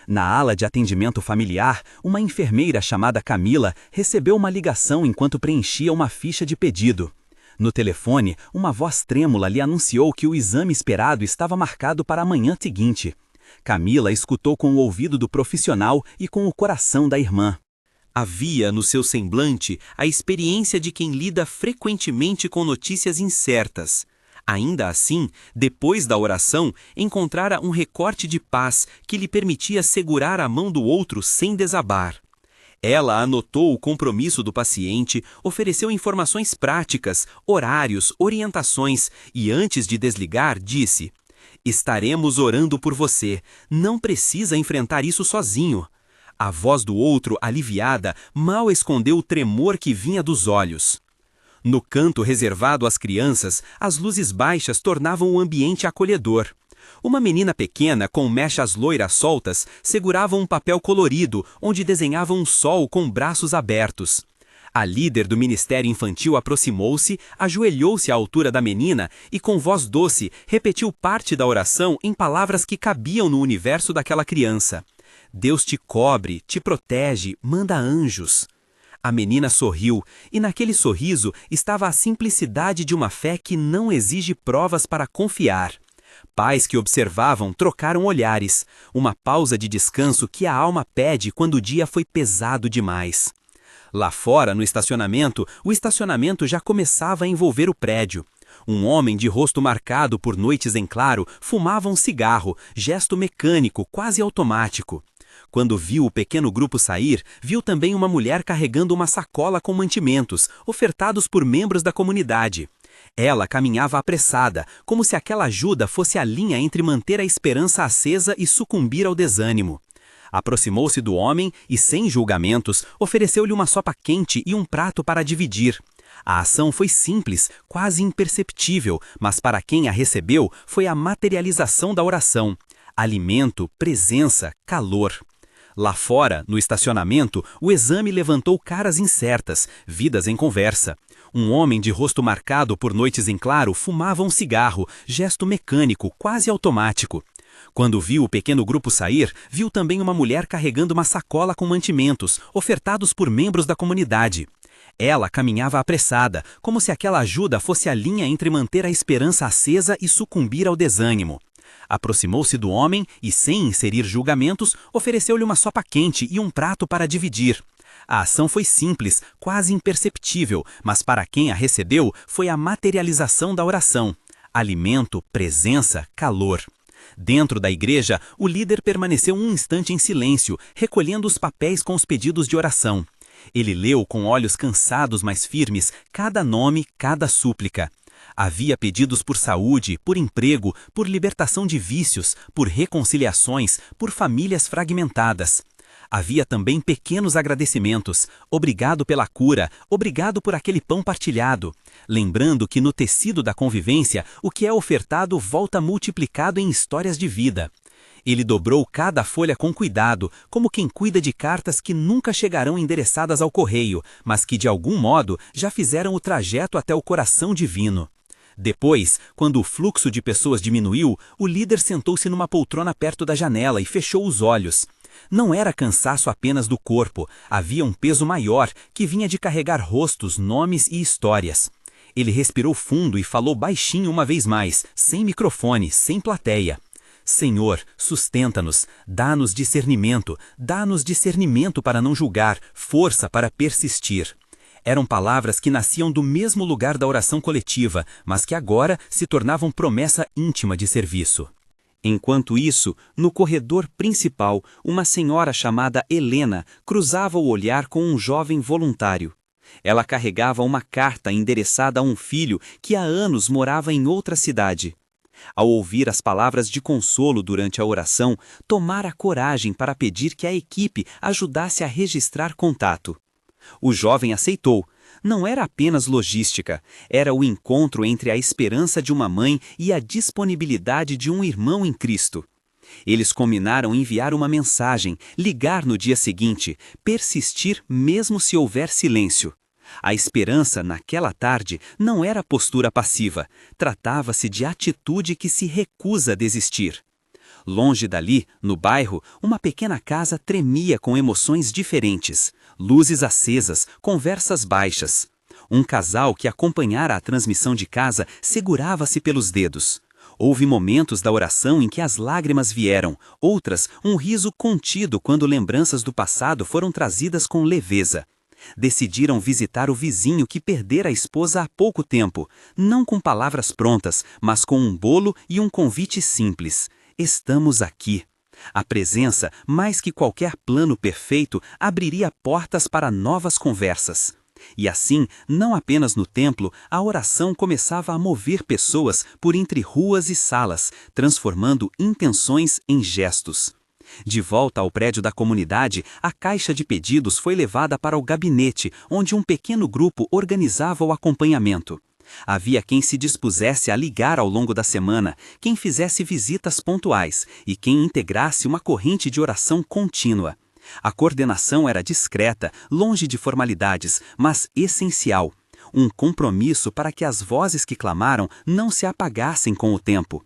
Na ala de atendimento familiar, uma enfermeira chamada Camila recebeu uma ligação enquanto preenchia uma ficha de pedido. No telefone, uma voz trêmula lhe anunciou que o exame esperado estava marcado para a manhã seguinte. Camila escutou com o ouvido do profissional e com o coração da irmã. Havia no seu semblante a experiência de quem lida frequentemente com notícias incertas. Ainda assim, depois da oração, encontrara um recorte de paz que lhe permitia segurar a mão do outro sem desabar. Ela anotou o compromisso do paciente, ofereceu informações práticas, horários, orientações e, antes de desligar, disse: "Estaremos orando por você. Não precisa enfrentar isso sozinho." A voz do outro, aliviada, mal escondeu o tremor que vinha dos olhos. No canto reservado às crianças, as luzes baixas tornavam o ambiente acolhedor. Uma menina pequena, com mechas loiras soltas, segurava um papel colorido, onde desenhava um sol com braços abertos. A líder do Ministério Infantil aproximou-se, ajoelhou-se à altura da menina e, com voz doce, repetiu parte da oração em palavras que cabiam no universo daquela criança. Deus te cobre, te protege, manda anjos. A menina sorriu, e naquele sorriso estava a simplicidade de uma fé que não exige provas para confiar. Pais que observavam trocaram olhares, uma pausa de descanso que a alma pede quando o dia foi pesado demais. Lá fora, no estacionamento, o estacionamento já começava a envolver o prédio. Um homem de rosto marcado por noites em claro fumava um cigarro, gesto mecânico, quase automático. Quando viu o pequeno grupo sair, viu também uma mulher carregando uma sacola com mantimentos, ofertados por membros da comunidade. Ela caminhava apressada, como se aquela ajuda fosse a linha entre manter a esperança acesa e sucumbir ao desânimo. Aproximou-se do homem e, sem julgamentos, ofereceu-lhe uma sopa quente e um prato para dividir. A ação foi simples, quase imperceptível, mas para quem a recebeu foi a materialização da oração. Alimento, presença, calor. Lá fora, no estacionamento, o exame levantou caras incertas, vidas em conversa. Um homem de rosto marcado por noites em claro fumava um cigarro, gesto mecânico, quase automático. Quando viu o pequeno grupo sair, viu também uma mulher carregando uma sacola com mantimentos, ofertados por membros da comunidade. Ela caminhava apressada, como se aquela ajuda fosse a linha entre manter a esperança acesa e sucumbir ao desânimo. Aproximou-se do homem e, sem inserir julgamentos, ofereceu-lhe uma sopa quente e um prato para dividir. A ação foi simples, quase imperceptível, mas para quem a recebeu foi a materialização da oração. Alimento, presença, calor. Dentro da igreja, o líder permaneceu um instante em silêncio, recolhendo os papéis com os pedidos de oração. Ele leu com olhos cansados, mas firmes, cada nome, cada súplica. Havia pedidos por saúde, por emprego, por libertação de vícios, por reconciliações, por famílias fragmentadas. Havia também pequenos agradecimentos. Obrigado pela cura, obrigado por aquele pão partilhado. Lembrando que no tecido da convivência, o que é ofertado volta multiplicado em histórias de vida. Ele dobrou cada folha com cuidado, como quem cuida de cartas que nunca chegarão endereçadas ao correio, mas que de algum modo já fizeram o trajeto até o coração divino. Depois, quando o fluxo de pessoas diminuiu, o líder sentou-se numa poltrona perto da janela e fechou os olhos. Não era cansaço apenas do corpo, havia um peso maior que vinha de carregar rostos, nomes e histórias. Ele respirou fundo e falou baixinho uma vez mais, sem microfone, sem plateia. Senhor, sustenta-nos, dá-nos discernimento para não julgar, força para persistir. Eram palavras que nasciam do mesmo lugar da oração coletiva, mas que agora se tornavam promessa íntima de serviço. Enquanto isso, no corredor principal, uma senhora chamada Helena cruzava o olhar com um jovem voluntário. Ela carregava uma carta endereçada a um filho que há anos morava em outra cidade. Ao ouvir as palavras de consolo durante a oração, tomara coragem para pedir que a equipe ajudasse a registrar contato. O jovem aceitou. Não era apenas logística, era o encontro entre a esperança de uma mãe e a disponibilidade de um irmão em Cristo. Eles combinaram enviar uma mensagem, ligar no dia seguinte, persistir mesmo se houver silêncio. A esperança, naquela tarde, não era postura passiva, tratava-se de atitude que se recusa a desistir. Longe dali, no bairro, uma pequena casa tremia com emoções diferentes, luzes acesas, conversas baixas. Um casal que acompanhara a transmissão de casa segurava-se pelos dedos. Houve momentos da oração em que as lágrimas vieram, outras, um riso contido quando lembranças do passado foram trazidas com leveza. Decidiram visitar o vizinho que perdera a esposa há pouco tempo, não com palavras prontas, mas com um bolo e um convite simples. Estamos aqui. A presença, mais que qualquer plano perfeito, abriria portas para novas conversas. E assim, não apenas no templo, a oração começava a mover pessoas por entre ruas e salas, transformando intenções em gestos. De volta ao prédio da comunidade, a caixa de pedidos foi levada para o gabinete, onde um pequeno grupo organizava o acompanhamento. Havia quem se dispusesse a ligar ao longo da semana, quem fizesse visitas pontuais e quem integrasse uma corrente de oração contínua. A coordenação era discreta, longe de formalidades, mas essencial. Um compromisso para que as vozes que clamaram não se apagassem com o tempo.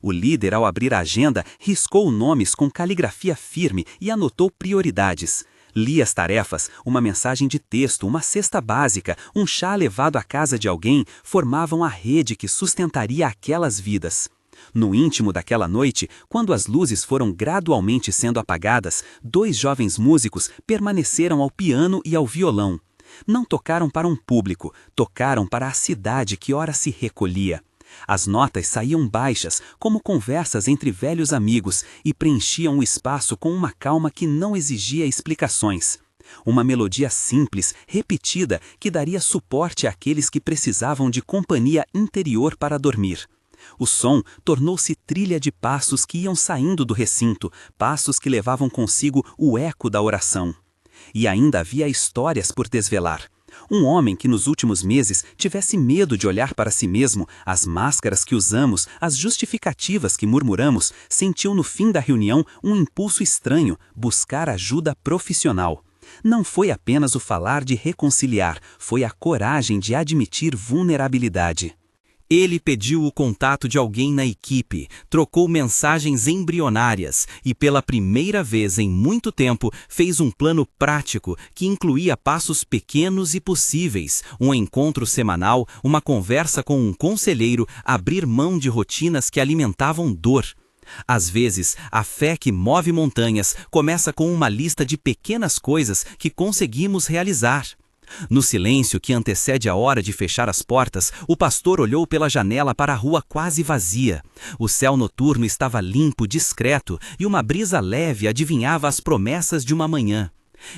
O líder, ao abrir a agenda, riscou nomes com caligrafia firme e anotou prioridades. Lia as tarefas, uma mensagem de texto, uma cesta básica, um chá levado à casa de alguém, formavam a rede que sustentaria aquelas vidas. No íntimo daquela noite, quando as luzes foram gradualmente sendo apagadas, 2 jovens músicos permaneceram ao piano e ao violão. Não tocaram para um público, tocaram para a cidade que ora se recolhia. As notas saíam baixas, como conversas entre velhos amigos, e preenchiam o espaço com uma calma que não exigia explicações. Uma melodia simples, repetida, que daria suporte àqueles que precisavam de companhia interior para dormir. O som tornou-se trilha de passos que iam saindo do recinto, passos que levavam consigo o eco da oração. E ainda havia histórias por desvelar. Um homem que nos últimos meses tivesse medo de olhar para si mesmo, as máscaras que usamos, as justificativas que murmuramos, sentiu no fim da reunião um impulso estranho, buscar ajuda profissional. Não foi apenas o falar de reconciliar, foi a coragem de admitir vulnerabilidade. Ele pediu o contato de alguém na equipe, trocou mensagens embrionárias e, pela primeira vez em muito tempo, fez um plano prático que incluía passos pequenos e possíveis, um encontro semanal, uma conversa com um conselheiro, abrir mão de rotinas que alimentavam dor. Às vezes, a fé que move montanhas começa com uma lista de pequenas coisas que conseguimos realizar. No silêncio que antecede a hora de fechar as portas, o pastor olhou pela janela para a rua quase vazia. O céu noturno estava limpo, discreto, e uma brisa leve adivinhava as promessas de uma manhã.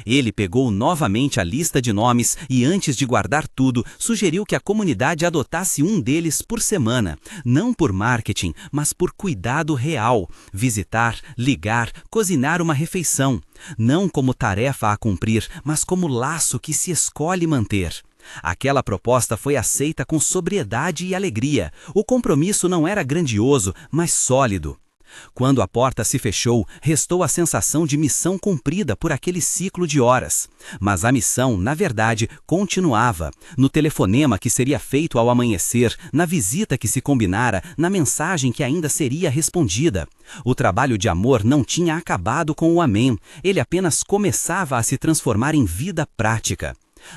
Ele pegou novamente a lista de nomes e, antes de guardar tudo, sugeriu que a comunidade adotasse um deles por semana, não por marketing, mas por cuidado real. Visitar, ligar, cozinhar uma refeição, não como tarefa a cumprir, mas como laço que se escolhe manter. Aquela proposta foi aceita com sobriedade e alegria. O compromisso não era grandioso, mas sólido. Quando a porta se fechou, restou a sensação de missão cumprida por aquele ciclo de horas. Mas a missão, na verdade, continuava. No telefonema que seria feito ao amanhecer, na visita que se combinara, na mensagem que ainda seria respondida. O trabalho de amor não tinha acabado com o amém. Ele apenas começava a se transformar em vida prática.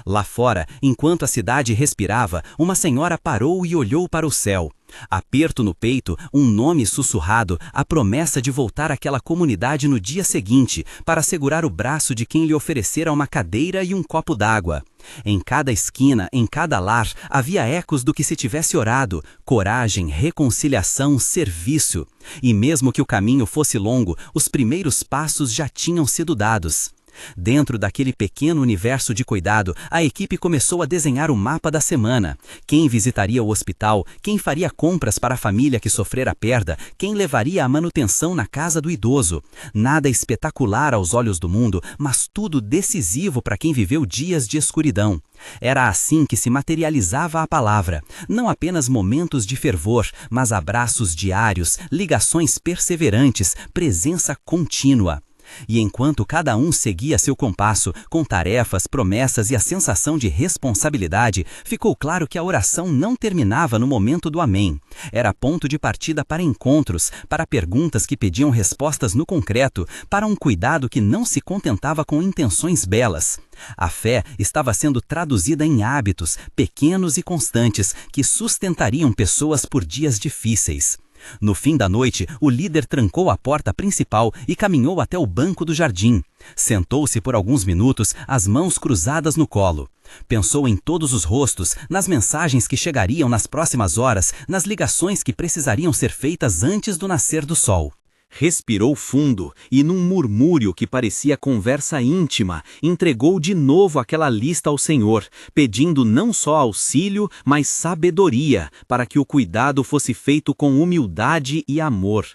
Lá fora, enquanto a cidade respirava, uma senhora parou e olhou para o céu. Aperto no peito, um nome sussurrado, a promessa de voltar àquela comunidade no dia seguinte, para segurar o braço de quem lhe oferecera uma cadeira e um copo d'água. Em cada esquina, em cada lar, havia ecos do que se tivesse orado: coragem, reconciliação, serviço. E mesmo que o caminho fosse longo, os primeiros passos já tinham sido dados. Dentro daquele pequeno universo de cuidado, a equipe começou a desenhar o mapa da semana. Quem visitaria o hospital, quem faria compras para a família que sofrera perda, quem levaria a manutenção na casa do idoso. Nada espetacular aos olhos do mundo, mas tudo decisivo para quem viveu dias de escuridão. Era assim que se materializava a palavra. Não apenas momentos de fervor, mas abraços diários, ligações perseverantes, presença contínua. E enquanto cada um seguia seu compasso, com tarefas, promessas e a sensação de responsabilidade, ficou claro que a oração não terminava no momento do amém. Era ponto de partida para encontros, para perguntas que pediam respostas no concreto, para um cuidado que não se contentava com intenções belas. A fé estava sendo traduzida em hábitos, pequenos e constantes, que sustentariam pessoas por dias difíceis. No fim da noite, o líder trancou a porta principal e caminhou até o banco do jardim. Sentou-se por alguns minutos, as mãos cruzadas no colo. Pensou em todos os rostos, nas mensagens que chegariam nas próximas horas, nas ligações que precisariam ser feitas antes do nascer do sol. Respirou fundo e, num murmúrio que parecia conversa íntima, entregou de novo aquela lista ao Senhor, pedindo não só auxílio, mas sabedoria, para que o cuidado fosse feito com humildade e amor.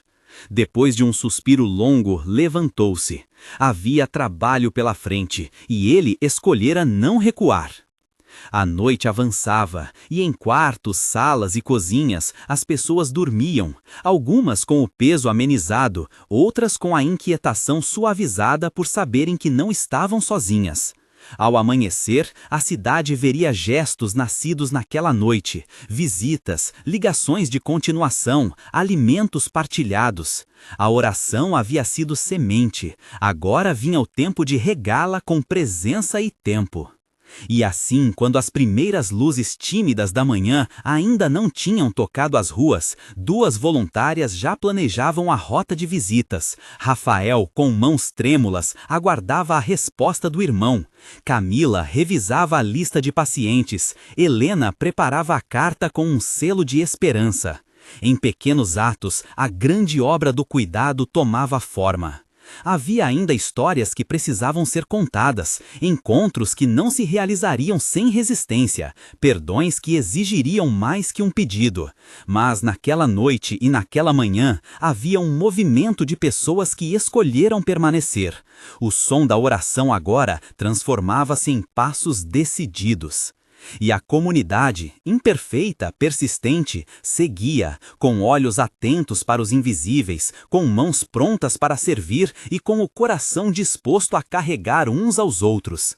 Depois de um suspiro longo, levantou-se. Havia trabalho pela frente, e ele escolhera não recuar. A noite avançava, e em quartos, salas e cozinhas as pessoas dormiam, algumas com o peso amenizado, outras com a inquietação suavizada por saberem que não estavam sozinhas. Ao amanhecer, a cidade veria gestos nascidos naquela noite, visitas, ligações de continuação, alimentos partilhados. A oração havia sido semente, agora vinha o tempo de regá-la com presença e tempo. E assim, quando as primeiras luzes tímidas da manhã ainda não tinham tocado as ruas, 2 voluntárias já planejavam a rota de visitas. Rafael, com mãos trêmulas, aguardava a resposta do irmão. Camila revisava a lista de pacientes. Helena preparava a carta com um selo de esperança. Em pequenos atos, a grande obra do cuidado tomava forma. Havia ainda histórias que precisavam ser contadas, encontros que não se realizariam sem resistência, perdões que exigiriam mais que um pedido. Mas naquela noite e naquela manhã havia um movimento de pessoas que escolheram permanecer. O som da oração agora transformava-se em passos decididos. E a comunidade, imperfeita, persistente, seguia, com olhos atentos para os invisíveis, com mãos prontas para servir e com o coração disposto a carregar uns aos outros.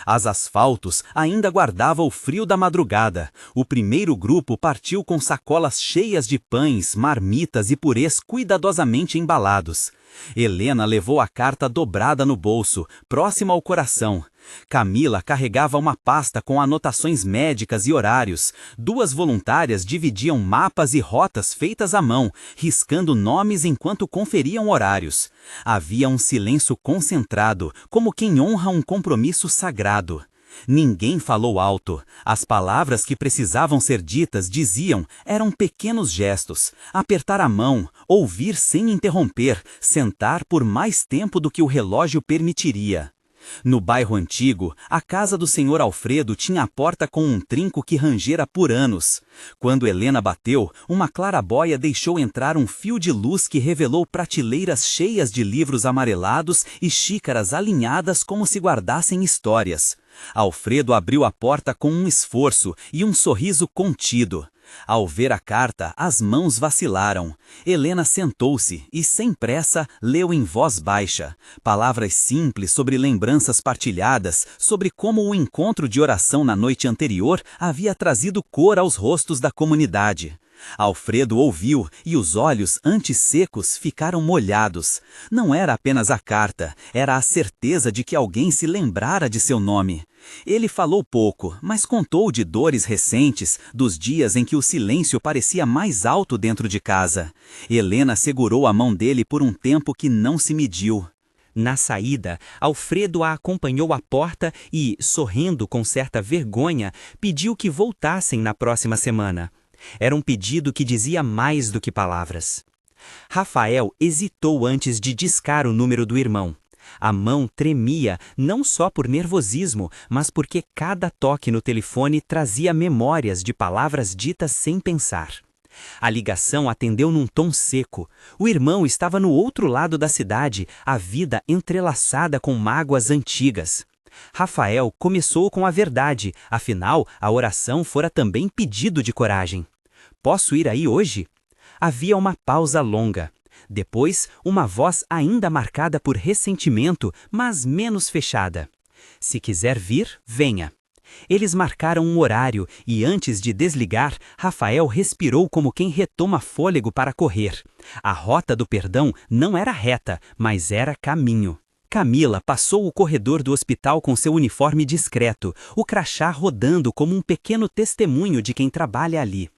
As asfaltos ainda guardavam o frio da madrugada. O primeiro grupo partiu com sacolas cheias de pães, marmitas e purês cuidadosamente embalados. Helena levou a carta dobrada no bolso, próxima ao coração. Camila carregava uma pasta com anotações médicas e horários. 2 voluntárias dividiam mapas e rotas feitas à mão, riscando nomes enquanto conferiam horários. Havia um silêncio concentrado, como quem honra um compromisso sagrado. Ninguém falou alto. As palavras que precisavam ser ditas eram pequenos gestos. Apertar a mão, ouvir sem interromper, sentar por mais tempo do que o relógio permitiria. No bairro antigo, a casa do senhor Alfredo tinha a porta com um trinco que rangera por anos. Quando Helena bateu, uma clarabóia deixou entrar um fio de luz que revelou prateleiras cheias de livros amarelados e xícaras alinhadas como se guardassem histórias. Alfredo abriu a porta com um esforço e um sorriso contido. Ao ver a carta, as mãos vacilaram. Helena sentou-se e, sem pressa, leu em voz baixa. Palavras simples sobre lembranças partilhadas, sobre como o encontro de oração na noite anterior havia trazido cor aos rostos da comunidade. Alfredo ouviu e os olhos, antes secos, ficaram molhados. Não era apenas a carta, era a certeza de que alguém se lembrara de seu nome. Ele falou pouco, mas contou de dores recentes, dos dias em que o silêncio parecia mais alto dentro de casa. Helena segurou a mão dele por um tempo que não se mediu. Na saída, Alfredo a acompanhou à porta e, sorrindo com certa vergonha, pediu que voltassem na próxima semana. Era um pedido que dizia mais do que palavras. Rafael hesitou antes de discar o número do irmão. A mão tremia não só por nervosismo, mas porque cada toque no telefone trazia memórias de palavras ditas sem pensar. A ligação atendeu num tom seco. O irmão estava no outro lado da cidade, a vida entrelaçada com mágoas antigas. Rafael começou com a verdade, afinal, a oração fora também pedido de coragem. Posso ir aí hoje? Havia uma pausa longa. Depois, uma voz ainda marcada por ressentimento, mas menos fechada. Se quiser vir, venha. Eles marcaram um horário e, antes de desligar, Rafael respirou como quem retoma fôlego para correr. A rota do perdão não era reta, mas era caminho. Camila passou o corredor do hospital com seu uniforme discreto, o crachá rodando como um pequeno testemunho de quem trabalha ali.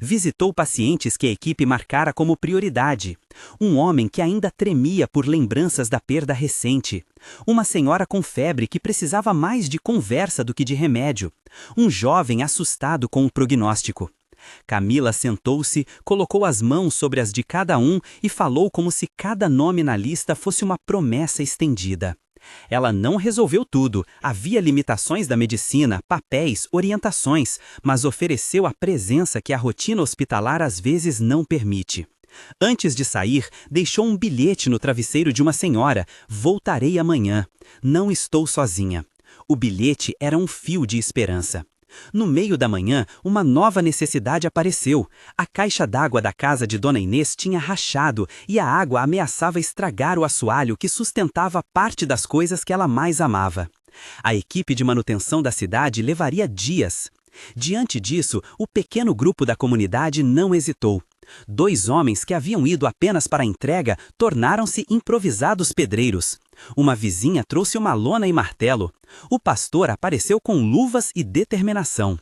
Visitou pacientes que a equipe marcara como prioridade. Um homem que ainda tremia por lembranças da perda recente. Uma senhora com febre que precisava mais de conversa do que de remédio. Um jovem assustado com o prognóstico. Camila sentou-se, colocou as mãos sobre as de cada um e falou como se cada nome na lista fosse uma promessa estendida. Ela não resolveu tudo, havia limitações da medicina, papéis, orientações, mas ofereceu a presença que a rotina hospitalar às vezes não permite. Antes de sair, deixou um bilhete no travesseiro de uma senhora: "Voltarei amanhã. Não estou sozinha." O bilhete era um fio de esperança. No meio da manhã, uma nova necessidade apareceu. A caixa d'água da casa de Dona Inês tinha rachado e a água ameaçava estragar o assoalho que sustentava parte das coisas que ela mais amava. A equipe de manutenção da cidade levaria dias. Diante disso, o pequeno grupo da comunidade não hesitou. 2 homens que haviam ido apenas para a entrega tornaram-se improvisados pedreiros. Uma vizinha trouxe uma lona e martelo. O pastor apareceu com luvas e determinação.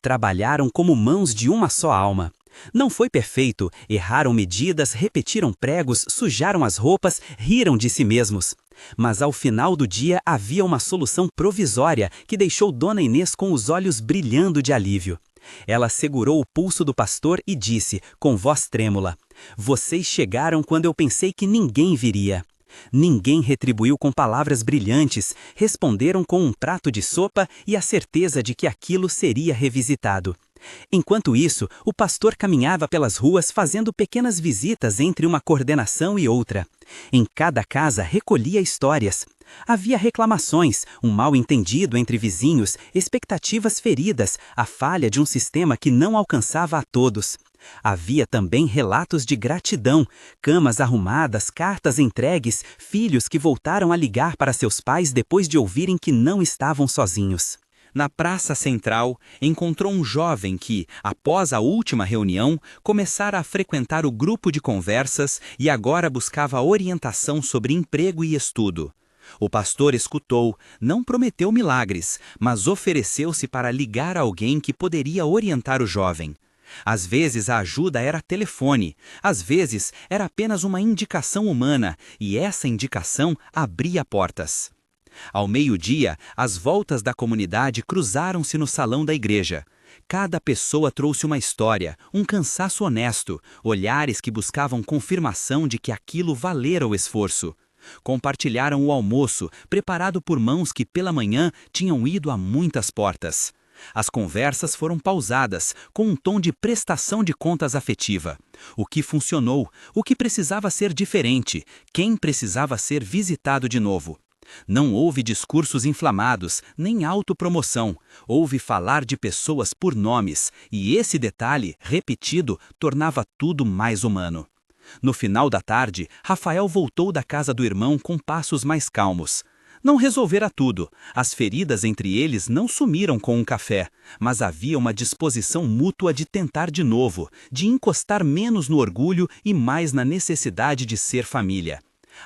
Trabalharam como mãos de uma só alma. Não foi perfeito, erraram medidas, repetiram pregos, sujaram as roupas, riram de si mesmos. Mas ao final do dia havia uma solução provisória que deixou Dona Inês com os olhos brilhando de alívio. Ela segurou o pulso do pastor e disse, com voz trêmula: "Vocês chegaram quando eu pensei que ninguém viria." Ninguém retribuiu com palavras brilhantes, responderam com um prato de sopa e a certeza de que aquilo seria revisitado. Enquanto isso, o pastor caminhava pelas ruas fazendo pequenas visitas entre uma coordenação e outra. Em cada casa recolhia histórias. Havia reclamações, um mal-entendido entre vizinhos, expectativas feridas, a falha de um sistema que não alcançava a todos. Havia também relatos de gratidão, camas arrumadas, cartas entregues, filhos que voltaram a ligar para seus pais depois de ouvirem que não estavam sozinhos. Na praça central, encontrou um jovem que, após a última reunião, começara a frequentar o grupo de conversas e agora buscava orientação sobre emprego e estudo. O pastor escutou, não prometeu milagres, mas ofereceu-se para ligar a alguém que poderia orientar o jovem. Às vezes a ajuda era telefone, às vezes era apenas uma indicação humana, e essa indicação abria portas. Ao meio-dia, as voltas da comunidade cruzaram-se no salão da igreja. Cada pessoa trouxe uma história, um cansaço honesto, olhares que buscavam confirmação de que aquilo valera o esforço. Compartilharam o almoço, preparado por mãos que pela manhã tinham ido a muitas portas. As conversas foram pausadas, com um tom de prestação de contas afetiva. O que funcionou, o que precisava ser diferente, quem precisava ser visitado de novo. Não houve discursos inflamados, nem autopromoção. Houve falar de pessoas por nomes, e esse detalhe, repetido, tornava tudo mais humano. No final da tarde, Rafael voltou da casa do irmão com passos mais calmos. Não resolvera tudo. As feridas entre eles não sumiram com um café, mas havia uma disposição mútua de tentar de novo, de encostar menos no orgulho e mais na necessidade de ser família.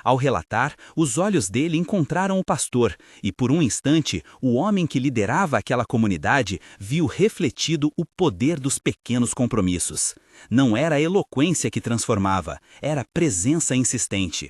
Ao relatar, os olhos dele encontraram o pastor, e por um instante, o homem que liderava aquela comunidade viu refletido o poder dos pequenos compromissos. Não era a eloquência que transformava, era a presença insistente.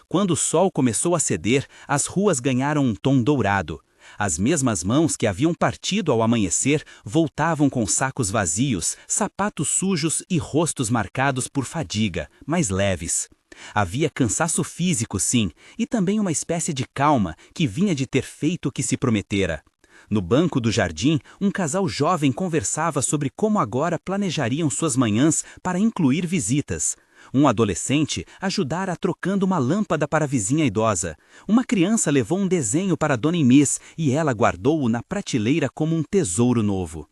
Quando o sol começou a ceder, as ruas ganharam um tom dourado. As mesmas mãos que haviam partido ao amanhecer voltavam com sacos vazios, sapatos sujos e rostos marcados por fadiga, mas leves. Havia cansaço físico, sim, e também uma espécie de calma que vinha de ter feito o que se prometera. No banco do jardim, um casal jovem conversava sobre como agora planejariam suas manhãs para incluir visitas. Um adolescente ajudara trocando uma lâmpada para a vizinha idosa. Uma criança levou um desenho para Dona Inês e ela guardou-o na prateleira como um tesouro novo.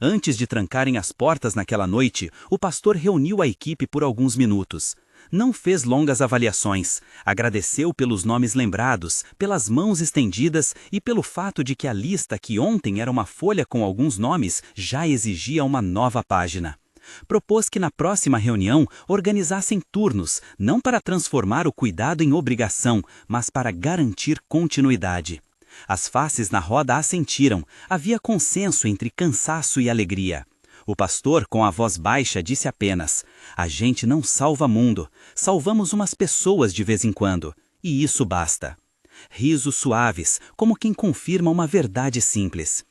Antes de trancarem as portas naquela noite, o pastor reuniu a equipe por alguns minutos. Não fez longas avaliações, agradeceu pelos nomes lembrados, pelas mãos estendidas e pelo fato de que a lista que ontem era uma folha com alguns nomes já exigia uma nova página. Propôs que na próxima reunião organizassem turnos, não para transformar o cuidado em obrigação, mas para garantir continuidade. As faces na roda assentiram, havia consenso entre cansaço e alegria. O pastor, com a voz baixa, disse apenas: "A gente não salva mundo, salvamos umas pessoas de vez em quando, e isso basta." Risos suaves, como quem confirma uma verdade simples.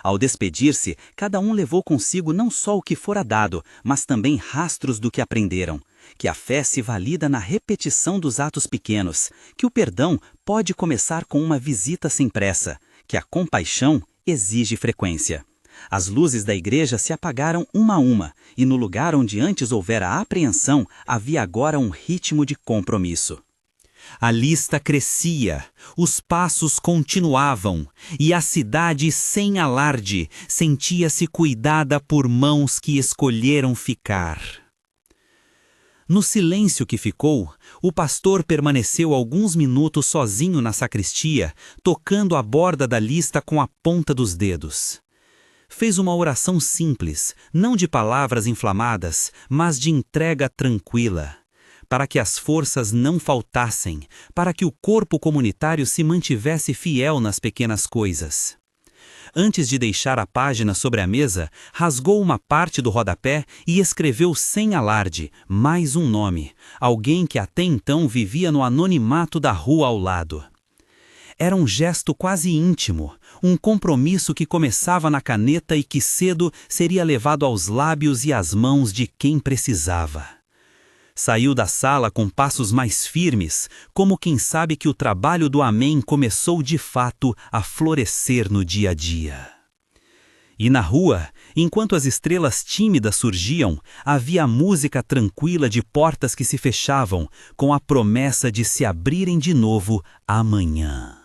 Ao despedir-se, cada um levou consigo não só o que fora dado, mas também rastros do que aprenderam. Que a fé se valida na repetição dos atos pequenos, que o perdão pode começar com uma visita sem pressa, que a compaixão exige frequência. As luzes da igreja se apagaram uma a uma, e no lugar onde antes houvera apreensão, havia agora um ritmo de compromisso. A lista crescia, os passos continuavam, e a cidade, sem alarde, sentia-se cuidada por mãos que escolheram ficar. No silêncio que ficou, o pastor permaneceu alguns minutos sozinho na sacristia, tocando a borda da lista com a ponta dos dedos. Fez uma oração simples, não de palavras inflamadas, mas de entrega tranquila, para que as forças não faltassem, para que o corpo comunitário se mantivesse fiel nas pequenas coisas. Antes de deixar a página sobre a mesa, rasgou uma parte do rodapé e escreveu sem alarde mais um nome, alguém que até então vivia no anonimato da rua ao lado. Era um gesto quase íntimo, um compromisso que começava na caneta e que cedo seria levado aos lábios e às mãos de quem precisava. Saiu da sala com passos mais firmes, como quem sabe que o trabalho do Amém começou de fato a florescer no dia a dia. E na rua, enquanto as estrelas tímidas surgiam, havia a música tranquila de portas que se fechavam, com a promessa de se abrirem de novo amanhã.